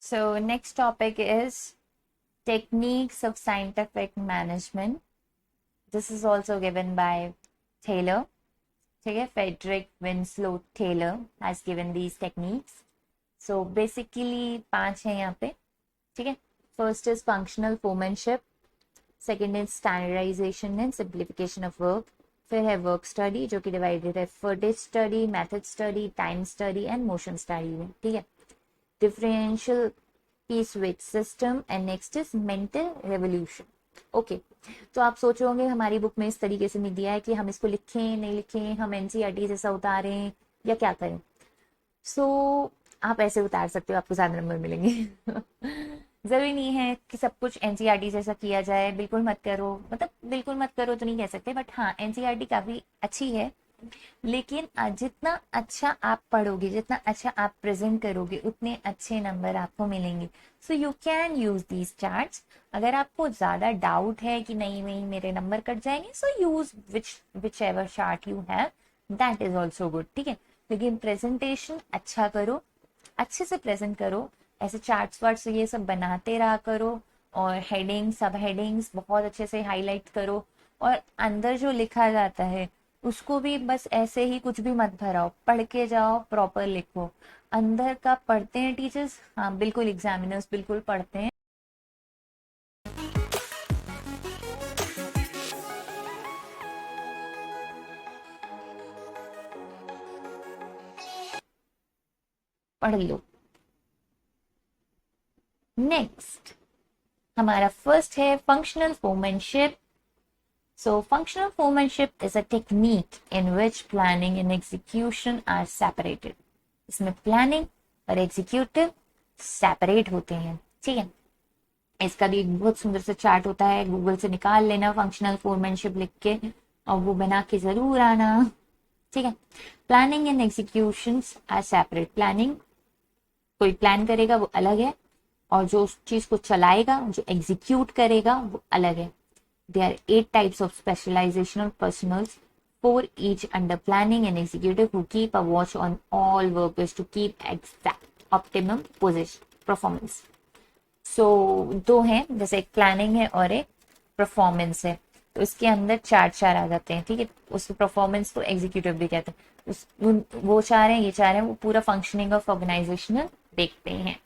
So next topic is techniques of scientific management. This is also given by Taylor. ठीक है, Frederick Winslow Taylor has given these techniques. So basically 5 हैं यहाँ पे. ठीक है, first is functional foremanship, second is standardization and simplification of work, फिर है work study जो कि डिवाइडेड है fatigue study, method study, time study and motion study में. ठीक है, differential piece wage system and next is mental revolution. Okay, तो आप सोच रहे होंगे हमारी बुक में इस तरीके से नहीं दिया है कि हम इसको लिखें नहीं लिखें, हम एनसीईआरटी जैसा उतारें या क्या करें. सो आप ऐसे उतार सकते हो, आपको ज्यादा नंबर मिलेंगे. जरूरी नहीं है कि सब कुछ एनसीईआरटी जैसा किया जाए. बिल्कुल मत करो, मतलब बिल्कुल मत करो तो नहीं कह सकते, बट हाँ एनसीईआरटी काफी अच्छी है. लेकिन जितना अच्छा आप पढ़ोगे, जितना अच्छा आप प्रेजेंट करोगे, उतने अच्छे नंबर आपको मिलेंगे. So you can use these charts. अगर आपको ज्यादा डाउट है कि नहीं नहीं मेरे नंबर कट जाएंगे, so use whichever chart you have, that is also good. ठीक है, लेकिन प्रेजेंटेशन अच्छा करो, अच्छे से प्रेजेंट करो. ऐसे चार्ट्स वार्ट्स ये सब बनाते रहा करो, और हेडिंग सब हेडिंग्स बहुत अच्छे से हाईलाइट करो, और अंदर जो लिखा जाता है उसको भी बस ऐसे ही कुछ भी मत भराओ, पढ़ के जाओ, प्रॉपर लिखो. अंदर का पढ़ते हैं टीचर्स, हाँ बिल्कुल, एग्जामिनर्स बिल्कुल पढ़ते हैं. पढ़ लो. नेक्स्ट हमारा फर्स्ट है functional foremanship. So functional foremanship is a technique in which planning and execution are separated. इसमें planning और executive separate होते हैं. ठीक है, इसका भी एक बहुत सुंदर सा चार्ट होता है, गूगल से निकाल लेना फंक्शनल फोरमैनशिप लिख के, और वो बना के जरूर आना. ठीक है, planning and execution are separate. Planning कोई प्लान करेगा वो अलग है, और जो उस चीज को चलाएगा, जो एग्जीक्यूट करेगा वो अलग है. There are 8 types of specializational personals, 4 each under planning and executive, who keep a watch on all workers to keep exact optimum performance. So 2 हैं, जैसे एक प्लानिंग है और एक परफॉर्मेंस है. तो इसके अंदर 4 आ जाते हैं. ठीक है, उस परफॉर्मेंस को एग्जीक्यूटिव भी कहते हैं. वो 4 हैं, ये 4 हैं, वो पूरा फंक्शनिंग ऑफ ऑर्गेनाइजेशनल देखते हैं.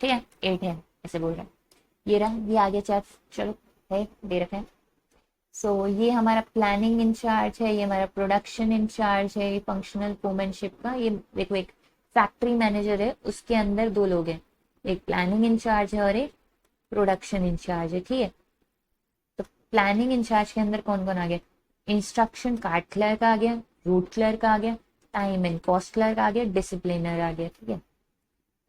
ठीक है, 8 है ऐसे बोल रहे हैं. ये रहा, ये आगे 4 चलो है दे रखे हैं. सो ये हमारा प्लानिंग इंचार्ज है, ये हमारा प्रोडक्शन इंचार्ज है, ये फंक्शनल फोरमैनशिप का. ये देखो एक फैक्ट्री मैनेजर है, उसके अंदर 2 लोग हैं, एक प्लानिंग इंचार्ज है और एक प्रोडक्शन इंचार्ज है. ठीक है, तो प्लानिंग इंचार्ज के अंदर कौन कौन आ गया? इंस्ट्रक्शन कार्ड क्लर्क आ गया, रूट क्लर्क आ गया, टाइम एंड कॉस्ट क्लर्क आ गया, डिसिप्लिनर आ गया. ठीक है,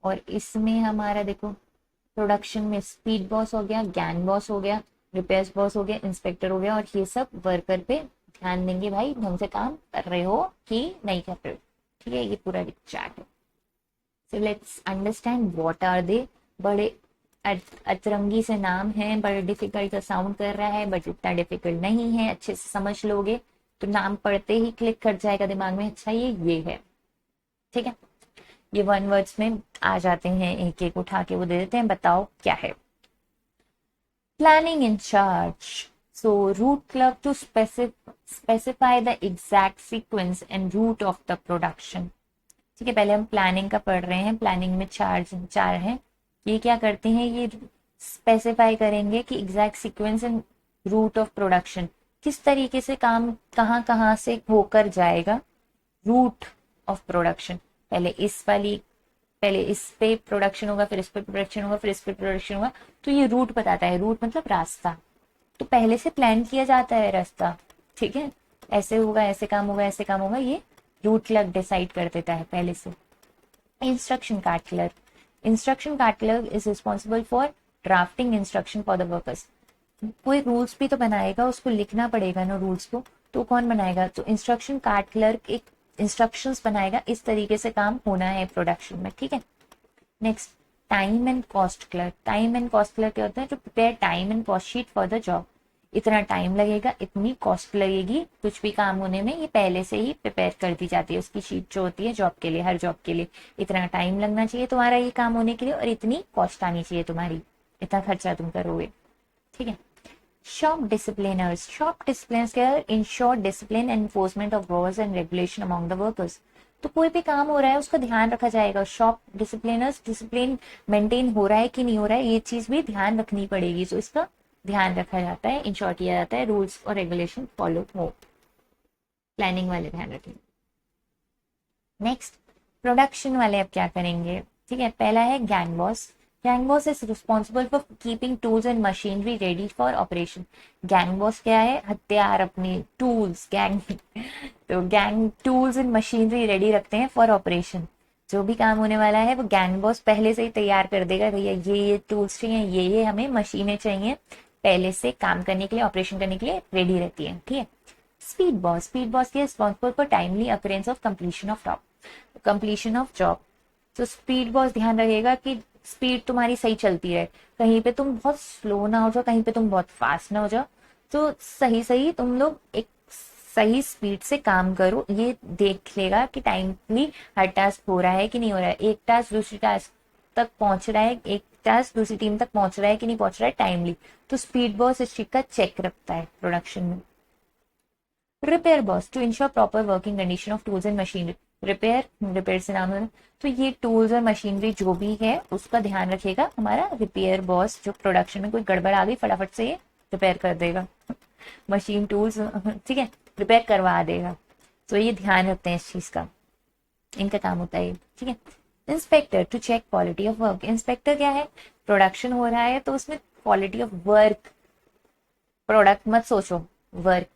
और इसमें हमारा देखो प्रोडक्शन में स्पीड बॉस हो गया, गैंग बॉस हो गया, रिपेयर्स बॉस हो गया, इंस्पेक्टर हो गया, और ये सब वर्कर पे ध्यान देंगे, भाई ढंग से काम कर रहे हो कि नहीं कर रहे हो. ठीक है, ये पूरा चार्ट है. So let's understand what are they. बड़े अतरंगी से नाम है, बड़े डिफिकल्ट सा साउंड कर रहा है, बट इतना डिफिकल्ट नहीं है. अच्छे से समझ लोगे तो नाम पढ़ते ही क्लिक कर जाएगा दिमाग में, अच्छा ये है. ठीक है, ये 1 वर्ड्स में आ जाते हैं, एक एक उठा के वो दे देते हैं, बताओ क्या है. Planning in charge. So route clerk to specify the exact sequence and route of the production. ठीक है, पहले हम प्लानिंग का पढ़ रहे हैं. प्लानिंग में 4 हैं. ये क्या करते हैं? ये स्पेसिफाई करेंगे कि exact sequence and route of production, किस तरीके से काम कहाँ कहाँ से होकर जाएगा. रूट ऑफ प्रोडक्शन, पहले इस पे प्रोडक्शन होगा, फिर इस पे प्रोडक्शन होगा, फिर इस पे प्रोडक्शन होगा. तो ये रूट बताता है. रूट मतलब रास्ता. तो पहले से प्लान किया जाता है रास्ता. ठीक है, ऐसे होगा, ऐसे काम होगा, ऐसे काम होगा, ये रूट क्लर्क डिसाइड कर देता है पहले से. Instruction card clerk. Instruction card clerk is responsible for drafting instruction for the workers. कोई रूल्स भी तो बनाएगा, उसको लिखना पड़ेगा ना रूल्स को, तो कौन बनाएगा? तो इंस्ट्रक्शन कार्ड क्लर्क एक इंस्ट्रक्शंस बनाएगा, इस तरीके से काम होना है प्रोडक्शन में. ठीक है, next time and cost clerk. Time and cost clerk क्या होता है? जो prepare time and cost sheet for the job. इतना टाइम लगेगा, इतनी कॉस्ट लगेगी, कुछ भी काम होने में ये पहले से ही प्रिपेयर कर दी जाती है। उसकी शीट जो होती है जॉब के लिए, हर जॉब के लिए इतना टाइम लगना चाहिए तुम्हारा ये काम होने के लिए, और इतनी कॉस्ट आनी चाहिए तुम्हारी, इतना खर्चा तुम करोगे, ठीक है। शॉप डिसिप्लिनर्स, शॉप डिसिप्लिनर्स क्या है? Ensure discipline and enforcement of laws and regulation among the workers. तो कोई भी काम हो रहा है उसका ध्यान रखा जाएगा। शॉप डिसिप्लिनर्स, डिसिप्लिन मेंटेन हो रहा है कि नहीं हो रहा है, ये चीज भी ध्यान रखनी पड़ेगी। तो इसका ध्यान रखा जाता है, इंश्योर किया जाता है, रूल्स और रेगुलेशन फॉलो हो, प्लानिंग वाले ध्यान रखेंगे। नेक्स्ट, प्रोडक्शन वाले अब क्या करेंगे, ठीक है। पहला है gang boss. Gang boss is responsible for keeping tools and machinery ready for operation. Gang boss क्या है? हथियार, अपने टूल्स, गैंग तो gang tools and machinery ready रखते हैं फॉर ऑपरेशन। जो भी काम होने वाला है वो गैंग बॉस पहले से ही तैयार कर देगा, भैया ये टूल्स चाहिए, ये हमें मशीनें चाहिए, पहले से काम करने के लिए, ऑपरेशन करने के लिए रेडी रहती है, ठीक है। स्पीड बॉस, स्पीड बॉस की responsible for timely appearance of completion of top, completion of job. तो स्पीड बॉस ध्यान रखेगा कि स्पीड तुम्हारी सही चलती रहे, कहीं पे तुम बहुत स्लो ना हो जाओ, कहीं पे तुम बहुत फास्ट ना हो जाओ, तो सही सही तुम लोग एक सही स्पीड से काम करो। ये देख लेगा कि टाइमली हर टास्क हो रहा है कि नहीं हो रहा है, एक टास्क दूसरी टास्क तक पहुंच रहा है, एक टास्क दूसरी टीम तक पहुंच रहा है कि नहीं पहुंच रहा है टाइमली। तो स्पीड बॉस इस चीज का चेक रखता है प्रोडक्शन में। Repair boss, to ensure proper working condition of tools and machinery. Repair, repair से नाम है, तो ये टूल्स और मशीनरी जो भी है उसका ध्यान रखेगा हमारा रिपेयर बॉस। जो प्रोडक्शन में कोई गड़बड़ आ गई फटाफट से ये रिपेयर कर देगा, मशीन टूल्स, ठीक है, रिपेयर करवा देगा। तो ये ध्यान रखते हैं इस चीज का, इनका काम होता है, ठीक है। Inspector, to check quality of work. Inspector क्या है? प्रोडक्शन हो रहा है तो उसमें क्वालिटी ऑफ वर्क, प्रोडक्ट मत सोचो, वर्क,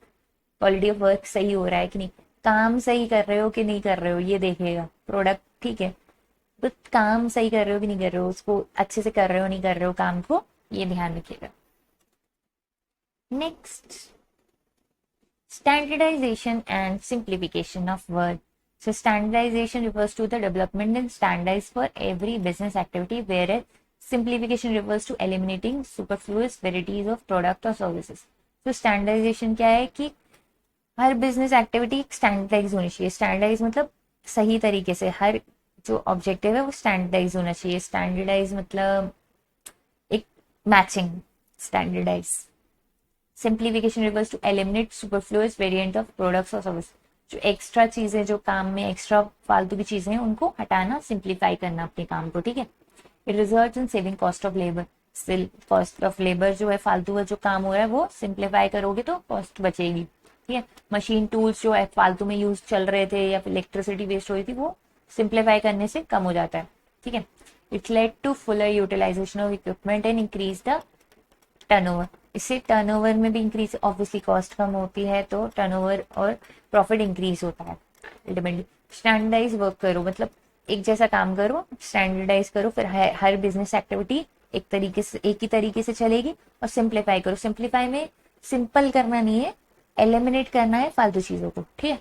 क्वालिटी ऑफ वर्क सही हो रहा है कि नहीं, काम सही कर रहे हो कि नहीं कर रहे हो, ये देखेगा प्रोडक्ट, ठीक है। तो काम सही कर रहे हो कि नहीं कर रहे हो, उसको अच्छे से कर रहे हो नहीं कर रहे हो काम को, ये ध्यान रखिएगा। Next, standardization and simplification of work. So standardization refers to the development and standardize for every business activity, whereas simplification refers to eliminating superfluous varieties of product or services. तो स्टैंडर्डाइजेशन क्या है कि हर बिजनेस एक्टिविटी स्टैंडर्डाइज होनी चाहिए। Standardize मतलब सही तरीके से, हर जो ऑब्जेक्टिव है वो स्टैंडर्डाइज होना चाहिए। स्टैंडर्डाइज मतलब एक matching, standardize. Simplification refers to eliminate superfluous variant of products और सर्विस। जो एक्स्ट्रा चीजें, जो काम में एक्स्ट्रा फालतू की चीजें हैं उनको हटाना, सिंप्लीफाई करना अपने काम को, ठीक है। It results in saving cost of labour. Cost of labour जो है, फालतू का जो काम हो रहा है वो सिंप्लीफाई करोगे तो कॉस्ट बचेगी, ठीक है। मशीन टूल्स जो है फालतू में यूज चल रहे थे या फिर इलेक्ट्रिसिटी वेस्ट हो रही थी, वो सिंप्लीफाई करने से कम हो जाता है, ठीक है। It led to fuller utilization of equipment and increase the turnover. इससे टर्नओवर में भी इंक्रीज, ऑब्वियसली कॉस्ट कम होती है तो टर्नओवर और प्रॉफिट इंक्रीज होता है अल्टीमेटली। स्टैंडर्डाइज वर्क करो, मतलब एक जैसा काम करो, स्टैंडर्डाइज करो, फिर हर बिजनेस एक्टिविटी एक तरीके से, एक ही तरीके से चलेगी। और सिंप्लीफाई करो, सिंप्लीफाई में सिंपल करना नहीं है, एलिमिनेट करना है फालतू चीजों को, ठीक है।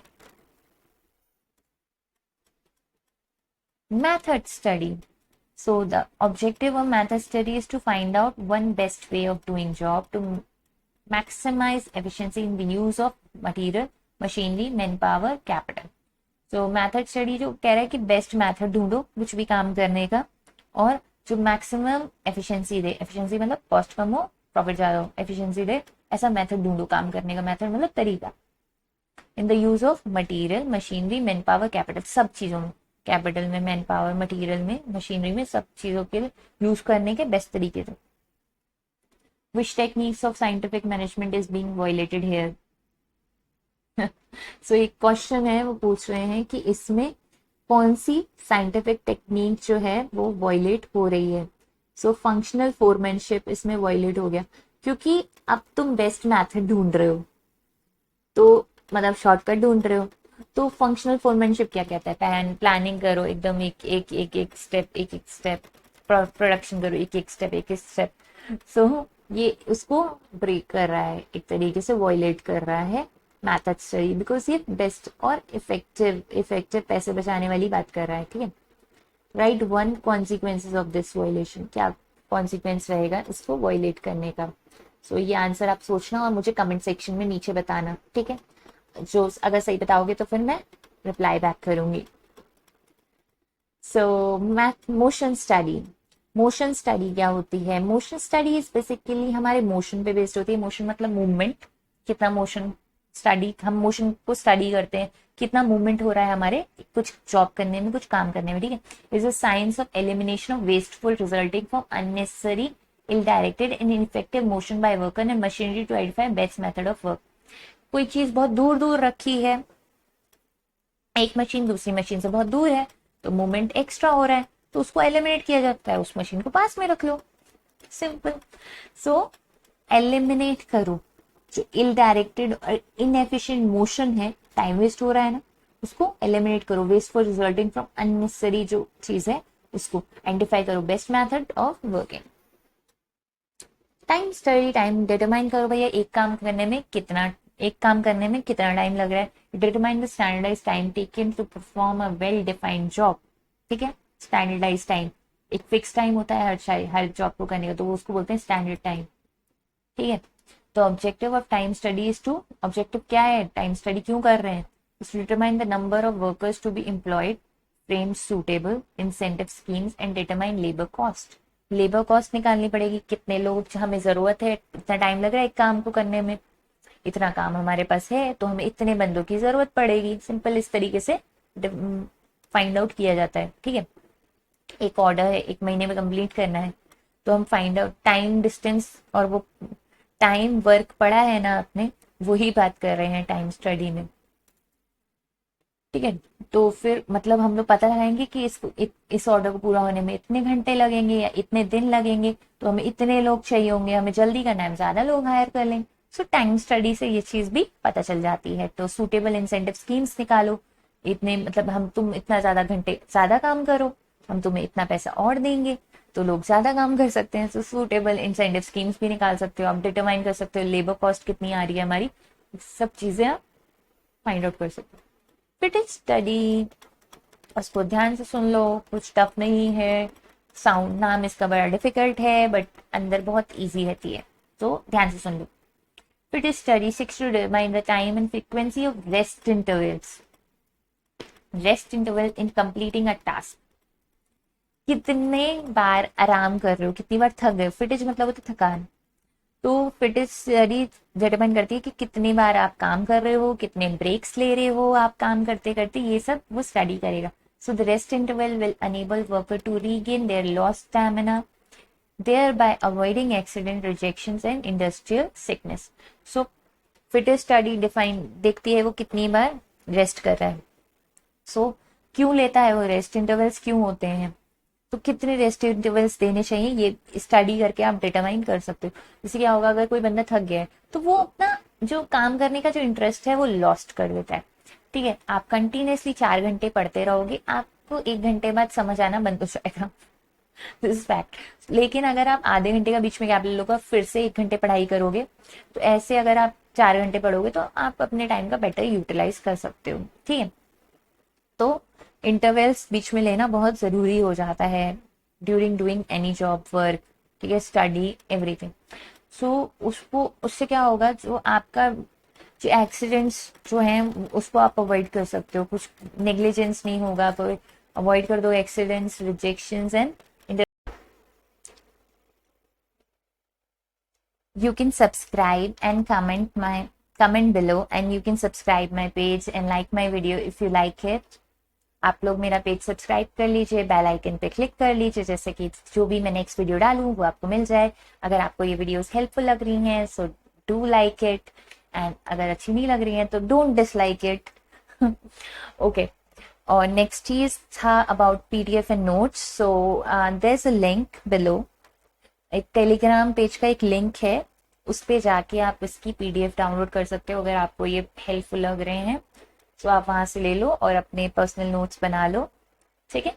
Method study. So the objective of method study is to find out one best way of doing job to maximize efficiency in the use of material, machinery, manpower, capital. So method study जो कह रहा है कि best method ढूंढो कुछ भी काम करने का, और जो मैक्सिमम एफिशिएंसी दे, एफिशिएंसी मतलब कॉस्ट कम हो प्रॉफिट ज्यादा हो, एफिशिएंसी दे, ऐसा मेथड ढूंढो काम करने का। मेथड मतलब तरीका। In the use of material, machinery, man power, capital, सब चीजों में, कैपिटल में, मैन पावर, मटीरियल में, मशीनरी में, सब चीजों के यूज करने के बेस्ट तरीके थे। Which techniques of scientific management is being violated here. So एक क्वेश्चन है, वो पूछ रहे हैं कि इसमें कौन सी साइंटिफिक टेक्निक जो है वो वायलेट हो रही है। सो फंक्शनल फोरमैनशिप इसमें वायलेट हो गया, क्योंकि अब तुम बेस्ट मैथड ढूंढ रहे हो, तो मतलब शॉर्टकट ढूंढ रहे हो। तो फंक्शनल फोरमैनशिप क्या कहता है? प्लानिंग करो एकदम, एक एक एक एक स्टेप, एक एक स्टेप, प्रोडक्शन करो एक एक स्टेप, एक एक स्टेप। सो ये उसको ब्रेक कर रहा है, एक तरीके से वायलेट कर रहा है मैथड स्टडी, बिकॉज ये बेस्ट और इफेक्टिव पैसे बचाने वाली बात कर रहा है, ठीक है। Right one consequences of this violation, क्या कॉन्सिक्वेंस रहेगा इसको वायलेट करने का। सो ये आंसर आप सोचना और मुझे कमेंट सेक्शन में नीचे बताना, ठीक है। जो अगर सही बताओगे तो फिर मैं रिप्लाई बैक करूंगी। So math motion study, motion study क्या होती है? मोशन स्टडी इज बेसिकली हमारे मोशन पे बेस्ड होती है। मोशन मतलब मूवमेंट, कितना मोशन स्टडी, हम मोशन को स्टडी करते हैं, कितना मूवमेंट हो रहा है हमारे कुछ जॉब करने में, कुछ काम करने में, ठीक है। Is a science of elimination of wasteful resulting from unnecessary ill directed and ineffective motion by worker and machinery to identify best method of work. कोई चीज बहुत दूर दूर रखी है, एक मशीन दूसरी मशीन से बहुत दूर है, तो मूवमेंट एक्स्ट्रा हो रहा है, तो उसको एलिमिनेट किया जाता है, उस मशीन को पास में रख लो, सिंपल। सो एलिमिनेट करो जो इल डायरेक्टेड और इनएफिशिएंट मोशन है, टाइम वेस्ट हो रहा है ना, उसको एलिमिनेट करो। वेस्टफुल रिजल्टिंग फ्रॉम अननेसेसरी जो चीज है उसको आइडेंटिफाई करो, best method of working. Time study, time determine करो भैया, एक काम करने में कितना टाइम लग रहा है। Determine the standardize time taken to perform a well defined job, ठीक है। स्टैंडर्डाइज टाइम, एक फिक्स टाइम होता है हर जॉब को करने का, तो वो उसको बोलते हैं स्टैंडर्ड टाइम, ठीक है। तो objective of time study is to, objective क्या है, टाइम स्टडी क्यों कर रहे हैं? To determine the number of workers to be employed, frame suitable incentive schemes and determine labour cost. Labour cost निकालनी पड़ेगी, कितने लोग हमें जरूरत है, इतना टाइम लग रहा है एक काम को करने में, इतना काम हमारे पास है तो हमें इतने बंदों की जरूरत पड़ेगी। सिंपल इस तरीके से फाइंड आउट किया जाता है, ठीक है। एक ऑर्डर है, एक महीने में कंप्लीट करना है, तो हम फाइंड आउट टाइम डिस्टेंस, और वो टाइम वर्क पड़ा है ना अपने, वही बात कर रहे हैं टाइम स्टडी में, ठीक है। तो फिर मतलब हम लोग पता लगाएंगे कि इस ऑर्डर को पूरा होने में इतने घंटे लगेंगे या इतने दिन लगेंगे, तो हमें इतने लोग चाहिए होंगे, हमें जल्दी करना है, हम ज्यादा लोग हायर कर लेंगे। सो टाइम स्टडी से ये चीज भी पता चल जाती है। तो सूटेबल इंसेंटिव स्कीम्स निकालो, इतने मतलब हम तुम इतना ज्यादा घंटे ज्यादा काम करो, हम तुम्हें इतना पैसा और देंगे, तो लोग ज्यादा काम कर सकते हैं। तो सूटेबल इंसेंटिव स्कीम्स भी निकाल सकते हो आप, डिटरमाइन कर सकते हो लेबर कॉस्ट कितनी आ रही है हमारी, सब चीजें आप फाइंड आउट कर सकते हो। फिट स्टडी, उसको ध्यान से सुन लो, कुछ टफ नहीं है। साउंड नाम इसका बड़ा डिफिकल्ट है बट अंदर बहुत इजी रहती है, तो ध्यान से सुन लो। Fatigue study seeks to determine the time and frequency of rest intervals, rest interval in completing a task. कितने बार आराम कर रहे हो, कितनी बार थक गए, फिटेज मतलब होता है थकान, तो फिटेज स्टडी डिटरमाइन करती है कि कितनी बार आप काम कर रहे हो, कितने ब्रेक्स ले रहे हो आप काम करते करते, ये सब वो स्टडी करेगा। So the rest interval will enable worker to regain their lost stamina, thereby avoiding accident, rejections and industrial sickness. So fatigue study define देखती है वो कितनी बार रेस्ट कर रहा है। सो क्यों लेता है वो रेस्ट इंटरवल्स, क्यों होते हैं, तो कितने रेस्ट इंटरवल्स देने चाहिए, ये स्टडी करके आप डिटरमाइन कर सकते हो। जैसे क्या होगा, अगर कोई बंदा थक गया है तो वो अपना जो काम करने का जो इंटरेस्ट है वो लॉस्ट कर देता है, ठीक है। आप कंटिन्यूसली 4 घंटे पढ़ते रहोगे, आपको 1 घंटे बाद समझ आना बंद हो जाएगा, दिस इज फैक्ट। लेकिन अगर आप आधे घंटे का बीच में गैप ले लोगे, फिर से 1 घंटे पढ़ाई करोगे, तो ऐसे अगर आप 4 घंटे पढ़ोगे तो आप अपने टाइम का बेटर यूटिलाइज कर सकते हो, ठीक है। तो इंटरवल्स बीच में लेना बहुत जरूरी हो जाता है during doing any job work, ठीक है, स्टडी एवरीथिंग। सो उससे क्या होगा, जो आपका जो एक्सीडेंट्स जो हैं उसको आप अवॉइड कर सकते हो, कुछ नेग्लिजेंस नहीं होगा, तो अवॉइड कर दो accidents, rejections and you can subscribe and comment below, and you can subscribe my page and like my video if you like it. आप लोग मेरा पेज सब्सक्राइब कर लीजिए, बेल आइकन पे क्लिक कर लीजिए, जैसे कि जो भी मैं नेक्स्ट वीडियो डालूं वो आपको मिल जाए। अगर आपको ये वीडियोस हेल्पफुल लग रही हैं so do like it, and अगर अच्छी नहीं लग रही हैं तो डोंट डिसलाइक इट, ओके। और नेक्स्ट चीज था about PDF and notes. So there is a link below, एक टेलीग्राम पेज का एक लिंक है, उस पे जाके आप इसकी पीडीएफ डाउनलोड कर सकते हो अगर आपको ये हेल्पफुल लग रहे हैं, तो आप वहां से ले लो और अपने पर्सनल नोट्स बना लो, ठीक है।